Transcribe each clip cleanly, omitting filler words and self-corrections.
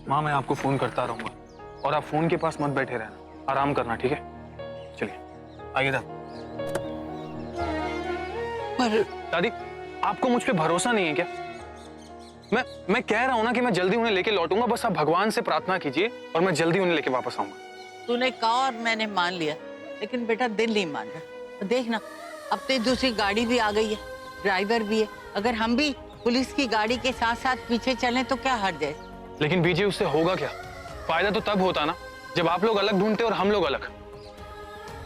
माँ मैं आपको फोन करता रहूंगा और आप फोन के पास मत बैठे रहना, आराम करना, ठीक है? चलिए आइए दादी। पर दादी आपको मुझ पे भरोसा नहीं है क्या? मैं कह रहा हूं ना कि मैं जल्दी उन्हें लेके लौटूंगा, बस आप भगवान से प्रार्थना कीजिए और मैं जल्दी उन्हें लेके वापस आऊंगा। तूने कहा और मैंने मान लिया, लेकिन बेटा दिल नहीं मान रहा। देख ना, अब तो दूसरी गाड़ी भी आ गई है, ड्राइवर भी है। अगर हम भी पुलिस की गाड़ी के साथ साथ पीछे चलें तो क्या हर्ज है? लेकिन बीजी उससे होगा क्या? फायदा तो तब होता ना जब आप लोग अलग ढूंढते और हम लोग अलग।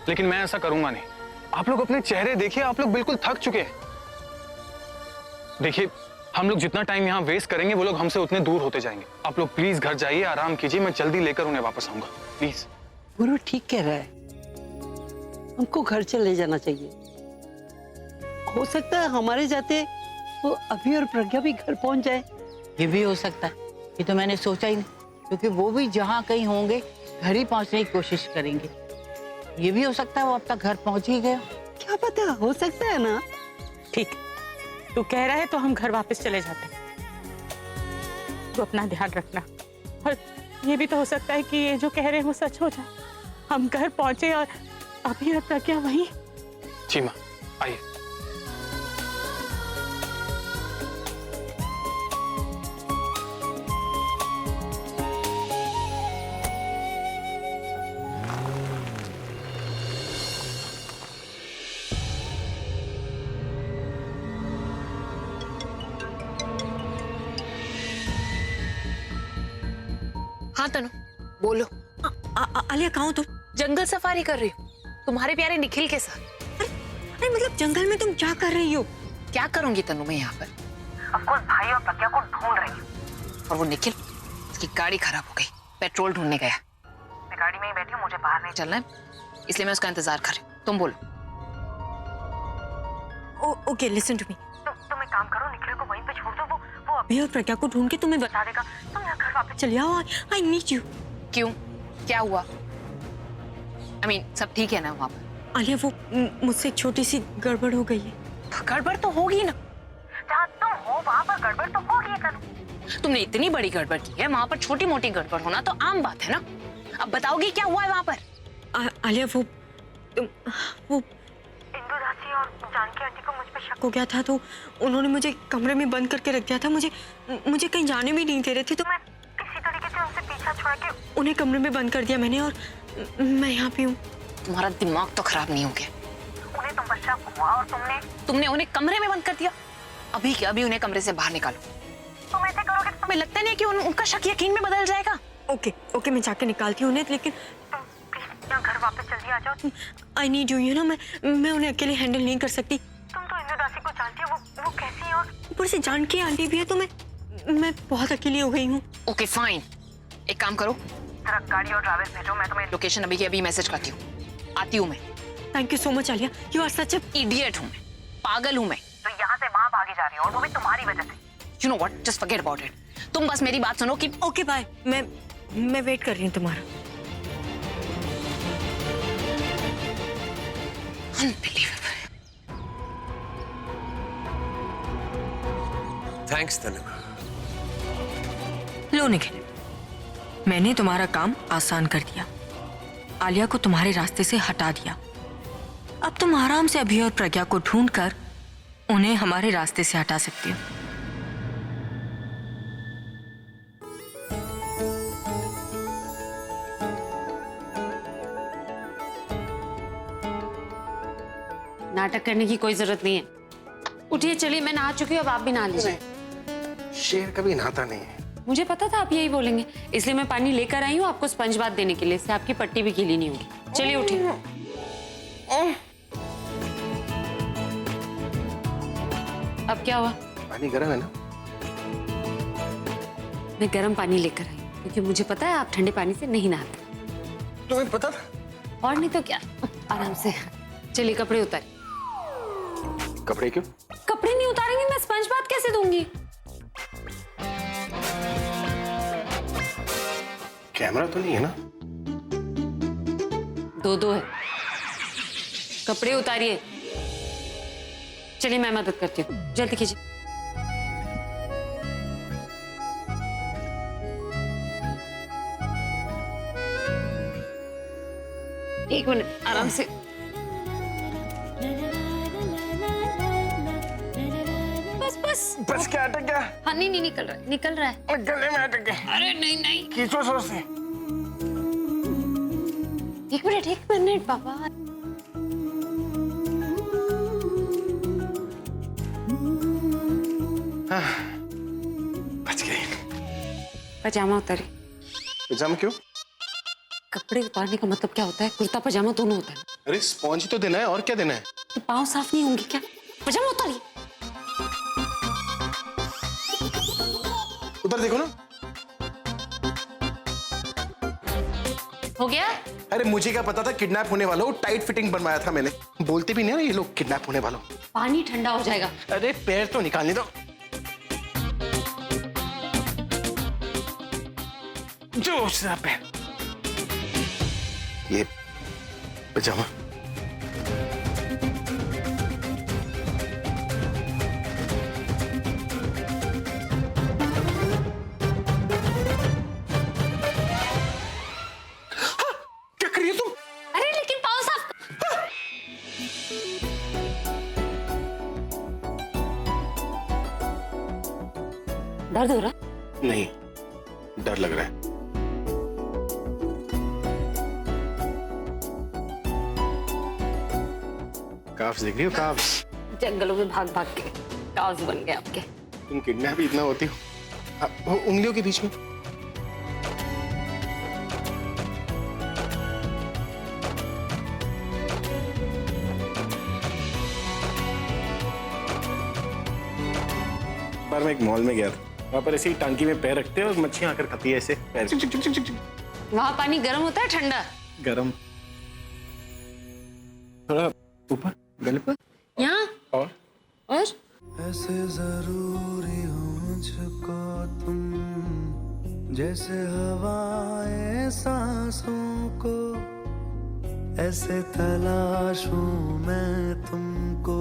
लेकिन मैं ऐसा करूंगा नहीं। आप लोग अपने चेहरे देखिए, आप लोग बिल्कुल थक चुके हैं। देखिए हम लोग जितना टाइम यहाँ वेस्ट करेंगे वो लोग हमसे उतने दूर होते जाएंगे। आप लोग प्लीज घर जाइए, आराम कीजिए, मैं जल्दी लेकर उन्हें वापस आऊंगा, प्लीज। गुरु ठीक कह रहा है, हमको घर चले जाना चाहिए। हो सकता है हमारे जाते वो अभी और प्रज्ञा भी घर पहुंच जाए। ये भी हो सकता है, ये तो मैंने सोचा ही नहीं, क्योंकि वो भी जहाँ कहीं होंगे घर ही पहुंचने की कोशिश करेंगे। ये भी हो सकता है वो अब तक घर पहुंच ही गया। क्या पता, हो सकता है ना। ठीक, तू कह रहा है तो हम घर वापस चले जाते हैं। तू अपना ध्यान रखना, और ये भी तो हो सकता है कि ये जो कह रहे हैं वो सच हो जाए। हम घर पहुंचे और अभी और प्रज्ञा वहीं। जी माँ, आइए। हाँ तनु बोलो। आलिया कहाँ हो तुम? जंगल सफारी कर रही हूँ तुम्हारे प्यारे निखिल के साथ। अरे मतलब जंगल में तुम क्या कर रही हो? क्या करूंगी तनु मैं यहाँ पर? अफकोर्स भाई और प्रज्ञा को ढूंढ रही हूँ। और वो निखिल, उसकी गाड़ी खराब हो गई, पेट्रोल ढूंढने गया। मैं गाड़ी में ही बैठी हूँ, मुझे बाहर नहीं चलना है, इसलिए मैं उसका इंतजार कर रही हूँ। तुम बोलो। Okay listen to me. तुम एक काम करो, निखिल को वहीं पे छोड़ दो, वो अभी और प्रज्ञा को ढूंढ के तुम्हें बता देगा। तुम यहाँ घर वापस चले आओ। I need you. क्यों, क्या हुआ? I mean, सब ठीक है ना वहाँ पर? आलिया वो मुझसे एक छोटी सी गड़बड़ हो गई है। गड़बड़ तो होगी ना, जहाँ तुम हो वहाँ पर गड़बड़ तो होगी तनु। तुमने इतनी बड़ी गड़बड़ की है, वहाँ पर छोटी मोटी गड़बड़ होना तो आम बात है ना। अब बताओगी क्या हुआ है वहाँ पर? आलिया वो इंदु दासी और जानकी आंटी को मुझ पे शक हो गया था, तो उन्होंने मुझे कमरे में बंद करके रख दिया था। मुझे कहीं जाने भी नहीं दे रहे थे, तो मैं किसी तरीके से उनसे पीछा छुड़ा के उन्हें कमरे में बंद कर दिया मैंने, और मैं यहाँ पे हूँ। तुम्हारा दिमाग तो खराब नहीं हो गया? उन्हें तुम पर शक हुआ और तुमने उन्हें कमरे में बंद कर दिया। अभी के अभी उन्हें कमरे से बाहर निकालो। तुम ऐसे करोगे तो तुम्हें लगता नहीं है कि उनका शक यकीन में बदल जाएगा? ओके मैं जाके निकालती हूँ उन्हें, लेकिन तुम प्लीज यहाँ घर वापस जल्दी आ जाओ। I need you, you know. मैं उन्हें अकेले हैंडल नहीं कर सकती। तुम तो इंदु दासी को जानती हो, वो कैसी है, और ऊपर से जानकी आंटी भी है, तो मैं बहुत अकेली हो गई हूँ। ओके फाइन, एक काम करो, जरा गाड़ी और ड्राइवर भेजो, मैं तुम्हें लोकेशन अभी के अभी मैसेज करती हूँ। आती हूँ मैं। Thank you so much Alia, you are such a idiot हूँ मैं, पागल हूँ मैं, तो यहाँ से वहाँ भागी जा रही हूँ, और वो भी तुम्हारी वजह से। You know what, just forget about it. तुम बस मेरी बात सुनो कि ओके बाय। मैं वेट कर रही हूँ तुम्हारा। अनबिलीवेबल। थैंक्स तनु। लो निखिल, मैंने तुम्हारा काम आसान कर दिया, आलिया को तुम्हारे रास्ते से हटा दिया। अब तुम आराम से अभी और प्रज्ञा को ढूंढकर उन्हें हमारे रास्ते से हटा सकती हो। नाटक करने की कोई जरूरत नहीं है। उठिए, चलिए, मैं नहा चुकी हूँ, अब आप भी नहा लीजिए। शेर कभी नहाता नहीं है। मुझे पता था आप यही बोलेंगे, इसलिए मैं पानी लेकर आई हूँ आपको स्पंज बाथ देने के लिए, इससे आपकी पट्टी भी गीली नहीं होगी। चलिए उठिए। अब क्या हुआ? पानी गर्म है ना? मैं गर्म पानी लेकर आई क्योंकि मुझे पता है आप ठंडे पानी से नहीं नहाते। तुम्हें पता था? और नहीं तो क्या। आराम से चलिए, कपड़े उतारिए। कपड़े क्यों? कपड़े नहीं उतारेंगे, मैं स्पंज बाथ कैसे दूंगी? कैमरा तो नहीं है ना? दो है। कपड़े उतारिए। चलिए मैं मदद करती हूँ, जल्दी कीजिए। एक मिनट आराम से। बस बस बस क्या अटक गया? हाँ नहीं नहीं निकल रहा है। गले में अटक गया। अरे नहीं नहीं खींचो जोर से। एक मिनट बाबा। बच गई। पजामा उतारे। पजामा क्यों? कपड़े उतारने का मतलब क्या होता है? कुर्ता पजामा दोनों होता है। अरे स्पॉन्ज तो देना है, और क्या देना है? तो पाँव साफ नहीं होंगे क्या? पजामा उतारिए। उधर देखो ना। हो गया? अरे मुझे क्या पता था किडनैप होने वाला हो, टाइट फिटिंग बनवाया था मैंने। बोलते भी नहीं ना ये लोग किडनैप होने वाला हो। पानी ठंडा हो जाएगा। अरे पैर तो निकालने दो। जो पैर। ये पजामा। क्या कर रही हो तुम? अरे लेकिन पाँव साफ। दर्द हो रहा? नहीं, डर लग रहा है। काफ्स देख रही हो? काफ्स। जंगलों में भाग भाग के काफ्स बन गए आपके। तुम किडनैप भी इतना होती हो। वो उंगलियों के बीच में। बार मैं एक मॉल में गया था, वहां पर ऐसे ही टांकी में पैर रखते हैं और मच्छियां आकर खाती है ऐसे पैर। चिक चिक चिक चिक चिक। वहाँ पानी गर्म होता है ठंडा? गरम। थोड़ा ऊपर गले पर। यहाँ और ऐसे जरूरी हो मुझको तुम, जैसे हवाएं सांसों को, ऐसे तलाशूं मैं तुमको,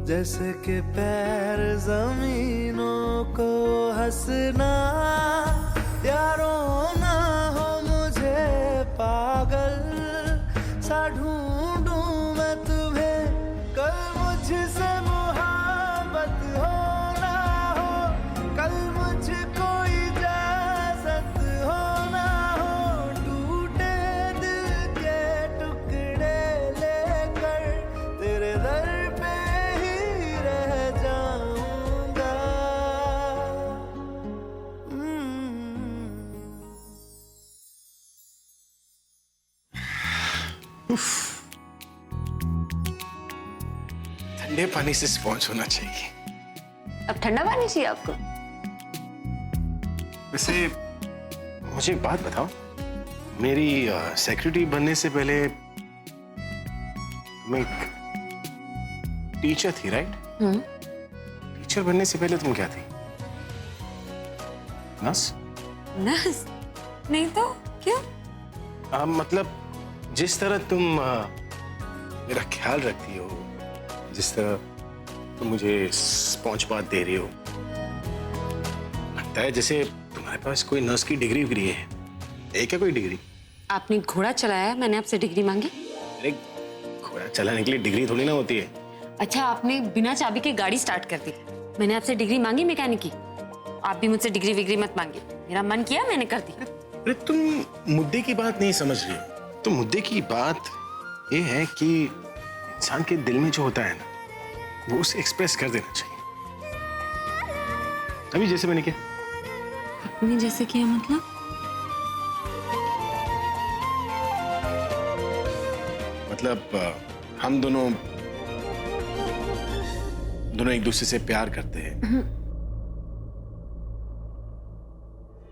जैसे कि पैर जमीनों को। हंसना यारों ना हो मुझे पागल सा ढूंढूं मैं तुम्हें, कल मुझसे मोहब्बत हो ना हो, कल मुझको इजाजत हो ना हो, टूटे दिल के टुकड़े लेकर तेरे दर पे ही रह जाऊंगा। ठंडे पानी से स्पॉन्ज होना चाहिए। अब ठंडा पानी चाहिए आपको? वैसे मुझे एक बात बताओ, मेरी सेक्रेटरी बनने से पहले तुम एक टीचर थी, राइट? टीचर बनने से पहले तुम क्या थी? नर्स? नर्स? नहीं तो क्यों? मतलब जिस तरह तुम मेरा ख्याल रखती हो, जिस तरह तुम मुझे स्पॉन्ज बाथ दे रही हो, लगता है जैसे तुम्हारे पास कोई नर्स की डिग्री विग्री है क्या? कोई डिग्री? आपने घोड़ा चलाया, मैंने आपसे डिग्री मांगी? अरे घोड़ा चलाने के लिए डिग्री थोड़ी ना होती है। अच्छा, आपने बिना चाबी के गाड़ी स्टार्ट कर दी, मैंने आपसे डिग्री मांगी मैकेनिक की? आप भी मुझसे डिग्री विग्री मत मांगिए, मेरा मन किया मैंने कर दी। अरे तुम मुद्दे की बात नहीं समझ रही हो। तो मुद्दे की बात ये है कि इंसान के दिल में जो होता है ना, वो उसे एक्सप्रेस कर देना चाहिए। अभी जैसे मैंने किया। आपने जैसे किया मतलब? मतलब हम दोनों एक दूसरे से प्यार करते हैं।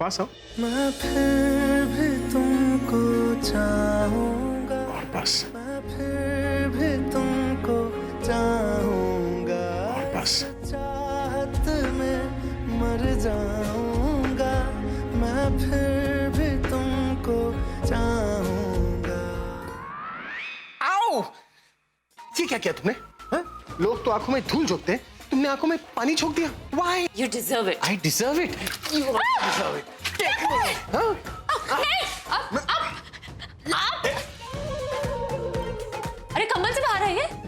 पास आओ। मैं फिर भी तुमको चाहूंगा, और बस। मैं फिर भी तुमको चाहूंगा, और बस। चाहत में मर जाऊंगा, मैं फिर भी तुमको चाहूंगा। आओ! ये क्या किया तुमने? हाँ? लोग तो आंखों में धूल झोंकते हैं, तुमने आंखों में पानी झोंक दिया। Why? You deserve it. I deserve it. You deserve it. हाँ?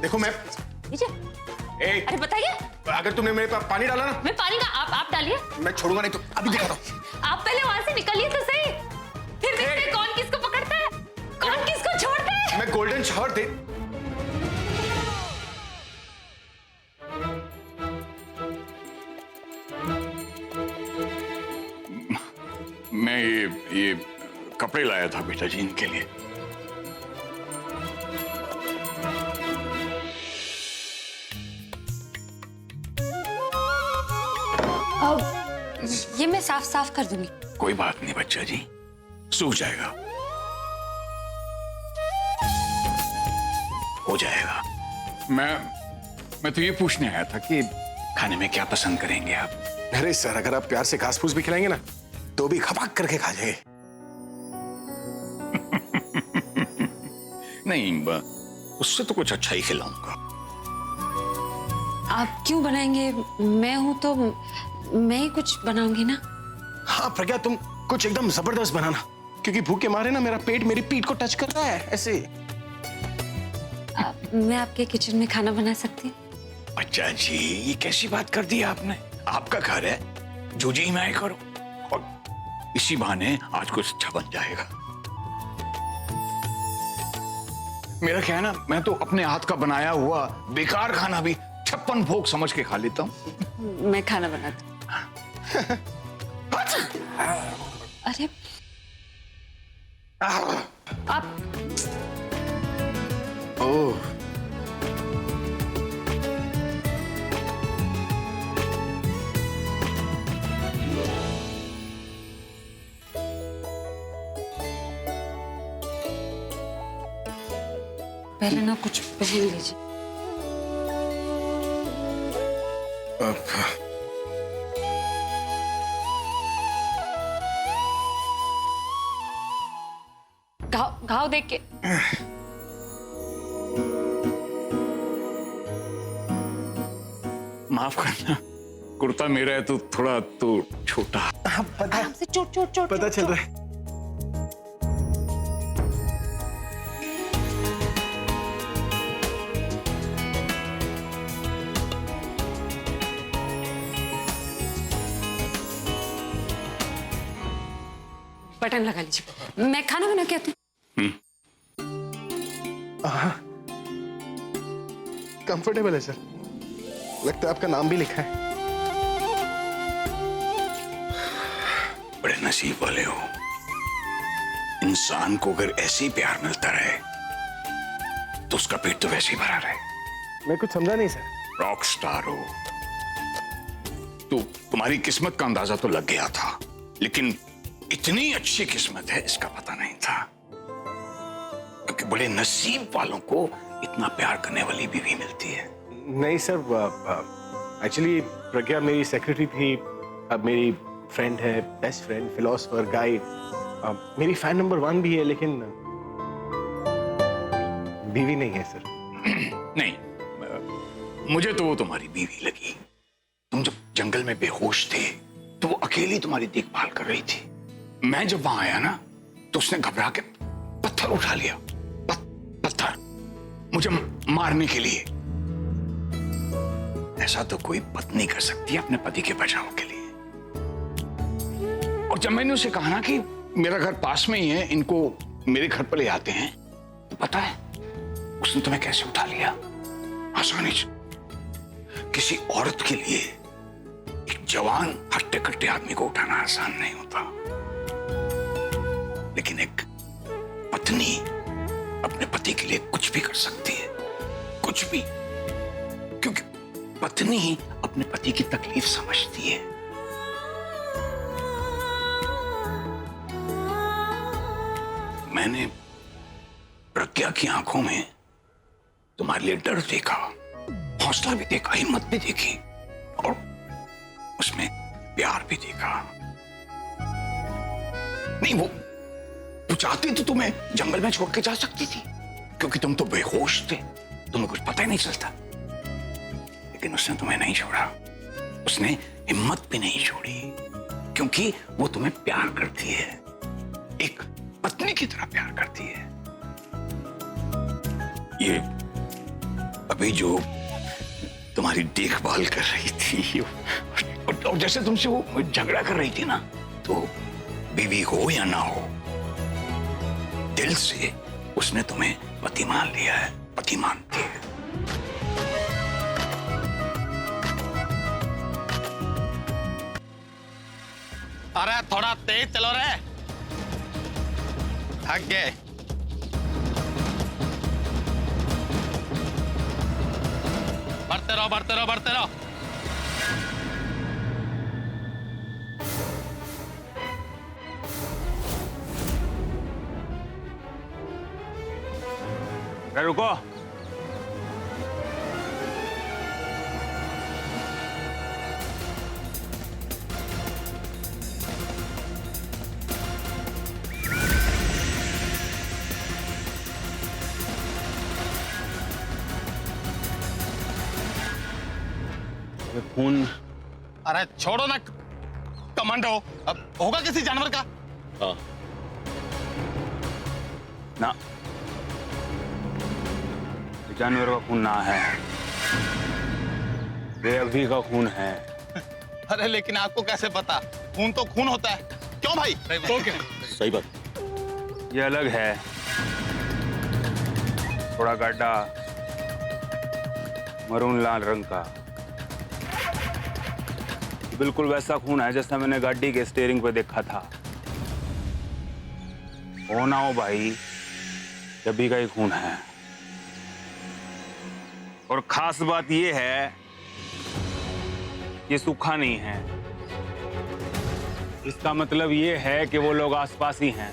देखो मैं ए, अरे बताइए। अगर तुमने मेरे पास पानी डाला ना, मैं पानी का आप डालिए। मैं छोड़ूंगा नहीं। तो अभी दिखाता हूँ। आप पहले वहां से निकलिए तो सही, फिर देखते हैं कौन किसको पकड़ता है, कौन किसको छोड़ता है। मैं गोल्डन शॉवर दे। मैं ये कपड़े लाया था बेटा जी इनके लिए। ये मैं साफ साफ कर दूंगी। कोई बात नहीं बच्चा जी, सूख जाएगा, हो जाएगा। मैं तो ये पूछने आया था कि खाने में क्या पसंद करेंगे आप? अरे सर, अगर आप प्यार से घास फूस भी खिलाएंगे ना तो भी खपाक करके खा जाएंगे। नहीं, उससे तो कुछ अच्छा ही खिलाऊंगा। आप क्यों बनाएंगे? मैं हूं तो मैं ही कुछ बनाऊंगी ना। हाँ प्रज्ञा, तुम कुछ एकदम जबरदस्त बनाना, क्योंकि भूख के मारे ना मेरा पेट मेरी पीठ को टच कर रहा है ऐसे। मैं आपके किचन में खाना बना सकती हूँ? बच्चा जी, ये कैसी बात कर दी आपने? आपका घर है, जो जी मैं करो, और इसी बहाने आज कुछ अच्छा बन जाएगा। मेरा क्या है ना, मैं तो अपने हाथ का बनाया हुआ बेकार खाना भी 56 भोग समझ के खा लेता हूँ। मैं खाना बनाती हूँ। अरे आप ओह, पहले ना कुछ पहन लीजिए। घाव देख के। माफ करना, कुर्ता मेरा है तो थोड़ा तो छोटा। आराम से चोट चोट चोट। पता चल रहा है। बटन लगा लीजिए, मैं खाना बना के आती हूँ। कंफर्टेबल है सर, लगता है आपका नाम भी लिखा है। बड़े नसीब वाले हो, इंसान को अगर ऐसे ही प्यार मिलता रहे तो उसका पेट तो वैसे ही भरा रहे। मैं कुछ समझा नहीं सर। रॉक स्टार हो तो तुम्हारी किस्मत का अंदाजा तो लग गया था, लेकिन इतनी अच्छी किस्मत है इसका पता नहीं था, क्योंकि बड़े नसीब वालों को इतना प्यार करने वाली बीवी मिलती है। नहीं सर, एक्चुअली प्रज्ञा मेरी सेक्रेटरी थी, अब मेरी फ्रेंड है, बेस्ट फ्रेंड, फिलोसोफर, गाइड, मेरी फैन नंबर 1 भी है, लेकिन बीवी नहीं है सर। नहीं, मुझे तो वो तुम्हारी बीवी लगी। तुम जब जंगल में बेहोश थे तो वो अकेली तुम्हारी देखभाल कर रही थी। मैं जब वहां आया ना तो उसने घबरा के पत्थर उठा लिया, पत्थर मुझे मारने के लिए। ऐसा तो कोई पत्नी कर सकती है अपने पति के बचाव के लिए। और जब मैंने उसे कहा ना कि मेरा घर पास में ही है, इनको मेरे घर पर ले आते हैं, तो पता है उसने तुम्हें कैसे उठा लिया? आसानी से। किसी औरत के लिए एक जवान हट्टे कट्टे आदमी को उठाना आसान नहीं होता, लेकिन एक पत्नी अपने पति के लिए कुछ भी कर सकती है, कुछ भी, क्योंकि पत्नी ही अपने पति की तकलीफ समझती है। मैंने प्रज्ञा की आंखों में तुम्हारे लिए डर देखा, हौसला भी देखा, हिम्मत भी देखी, और उसमें प्यार भी देखा। नहीं, वो चाहती तो तुम्हें जंगल में छोड़ के जा सकती थी, क्योंकि तुम तो बेहोश थे, तुम्हें कुछ पता ही नहीं चलता, लेकिन उसने तुम्हें नहीं छोड़ा, उसने हिम्मत भी नहीं छोड़ी, क्योंकि वो तुम्हें प्यार करती है, एक पत्नी की तरह प्यार करती है। अभी जो तुम्हारी देखभाल कर रही थी और जैसे तुमसे वो झगड़ा कर रही थी ना, तो बीवी हो या ना हो, दिल से उसने तुम्हें पति मान लिया है, पति मानती है। अरे थोड़ा तेज चलो रे, थक गए। बढ़ते रहो बढ़ते रहो बढ़ते रहो। अरे रुको, खून। अरे छोड़ो ना कमांडो, अब होगा किसी जानवर का? हाँ। ना, जानवर का खून ना है, बेअभी का खून है। अरे लेकिन आपको कैसे पता? खून तो खून होता है, क्यों भाई? सही बात। ये अलग है, थोड़ा गड्ढा, मरून लाल रंग का, बिल्कुल वैसा खून है जैसा मैंने गाड़ी के स्टीयरिंग पे देखा था। हो ना हो भाई, जब का ही खून है। और खास बात ये है, ये सूखा नहीं है। इसका मतलब ये है कि वो लोग आसपास ही हैं।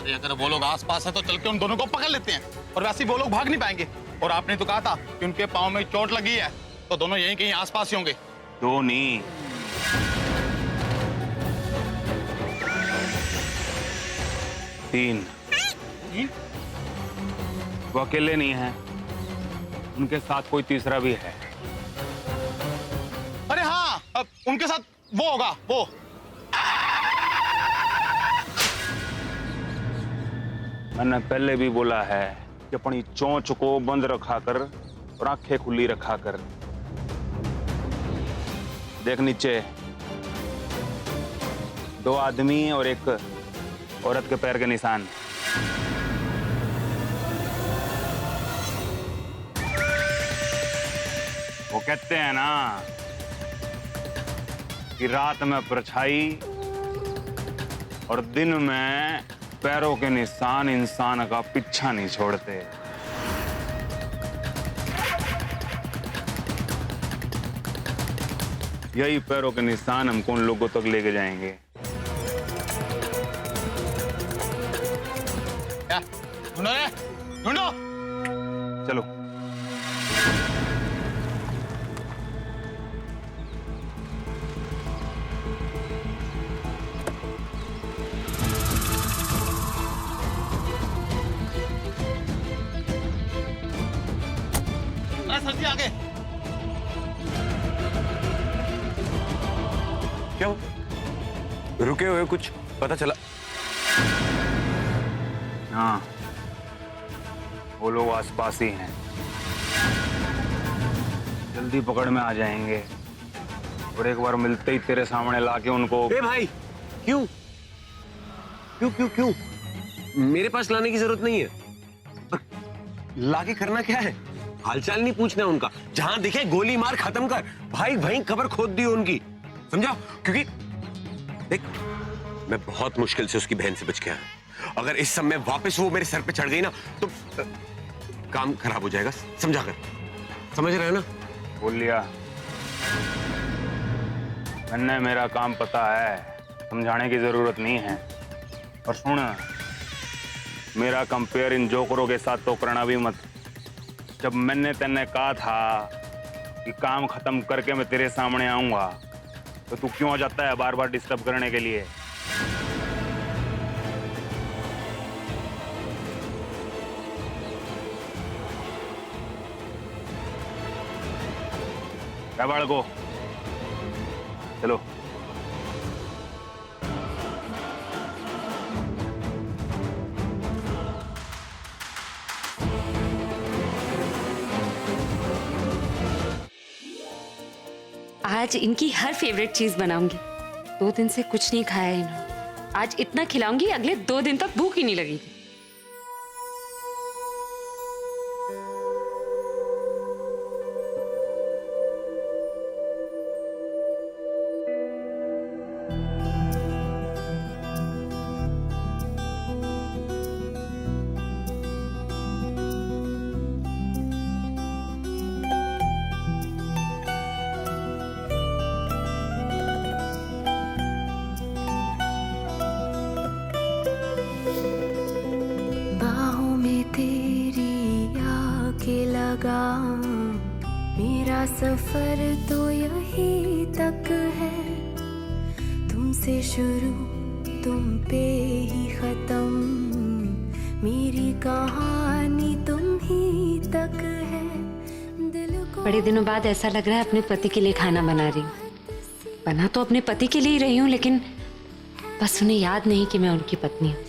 अरे अगर वो लोग आसपास है तो चल के उन दोनों को पकड़ लेते हैं, और वैसे ही वो लोग भाग नहीं पाएंगे। और आपने तो कहा था कि उनके पाँव में चोट लगी है, तो दोनों यहीं कहीं आसपास ही होंगे। दो नहीं, तीन। वो अकेले नहीं है, उनके साथ कोई तीसरा भी है। अरे हाँ, अब उनके साथ वो होगा, वो। मैंने पहले भी बोला है कि अपनी चोंच को बंद रखा कर और आंखें खुली रखा कर। देख नीचे, दो आदमी और एक औरत के पैर के निशान। वो कहते हैं ना कि रात में परछाई और दिन में पैरों के निशान इंसान का पीछा नहीं छोड़ते। यही पैरों के निशान हमको उन लोगों तक लेके जाएंगे। ढूंढो रे, ढूंढो। चलो। अरे सर जी आगे। क्यों रुके हुए, कुछ पता चला? हाँ, वो लोग आसपास ही हैं, जल्दी पकड़ में आ जाएंगे। और एक बार मिलते ही तेरे सामने लाके उनको। ए भाई, क्यों क्यों क्यों क्यों? मेरे पास लाने की जरूरत नहीं है। लाके करना क्या है? हालचाल नहीं पूछना उनका, जहां दिखे गोली मार खत्म कर। भाई भाई कब्र खोद दी उनकी, समझा? क्योंकि देख, मैं बहुत मुश्किल से उसकी बहन से बच के आया। अगर इस समय वापस वो मेरे सर पे चढ़ गई ना तो काम खराब हो जाएगा, समझा कर। समझ रहे हो ना? बोल लिया मैंने, मेरा काम पता है, समझाने की जरूरत नहीं है। और सुन, मेरा कंपेयर इन जोकरों के साथ तो करना भी मत। जब मैंने तेने कहा था कि काम खत्म करके मैं तेरे सामने आऊंगा, तो तू क्यों आ जाता है बार बार डिस्टर्ब करने के लिए? क्या बालको, चलो। आज इनकी हर फेवरेट चीज बनाऊंगी। 2 दिन से कुछ नहीं खाया है इन्होंने। आज इतना खिलाऊंगी, अगले 2 दिन तक भूख ही नहीं लगेगी। बाहों में तेरी आके लगा, मेरा सफर तो यही तक है। तुमसे शुरू तुम पे ही खत्म, मेरी कहानी तुम ही तक है। दिल को बड़े दिनों बाद ऐसा लग रहा है अपने पति के लिए खाना बना रही हूँ। बना तो अपने पति के लिए ही रही हूँ, लेकिन बस उन्हें याद नहीं कि मैं उनकी पत्नी हूँ।